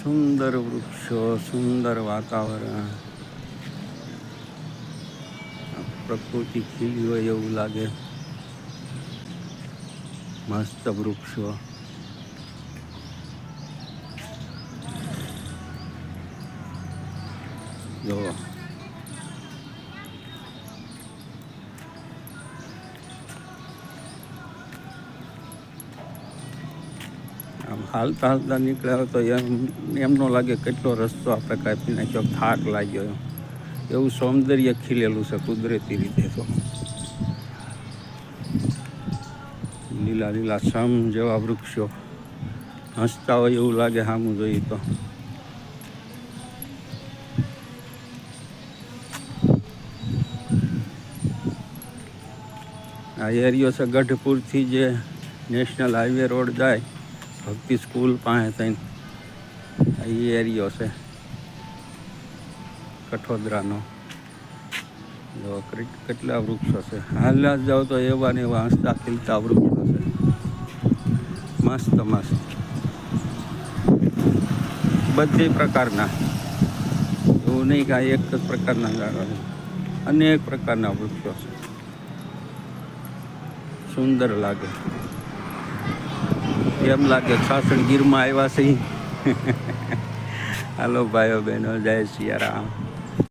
સુંદર વૃક્ષો, સુંદર વાતાવરણ, પ્રકૃતિ ખીલી હોય એવું લાગે. મસ્ત વૃક્ષો. જો આમ હાલતા હાલતા નીકળ્યા હોય તો એમ ન લાગે કેટલો રસ્તો આપણે કાપી નાખ્યો, થાક લાગ્યો. એવું સૌંદર્ય ખીલેલું છે કુદરતી રીતે. તો લીલા લીલા સમ જેવા વૃક્ષો હસતા હોય એવું લાગે સામું જોઈએ તો. આ એરિયો છે ગઢપુરથી જે નેશનલ હાઈવે રોડ જાય ભક્તિ સ્કૂલ પાસે થઈને એ એરિયો છે કઠોદરાનો. જો કેટલા વૃક્ષો છે, હાલના જ જાઓ તો એવા ને એવા હસતા ખીલતા વૃક્ષો છે. મસ્ત મસ્ત બધી પ્રકારના, એવું નહીં કે એક જ પ્રકારના ઝાડો, અનેક પ્રકારના વૃક્ષો છે. સુંદર લાગે, એમ લાગે સાસણ ગીરમાં આવ્યા છે. હાલો ભાઈઓ બહેનો, જય સિયારામ.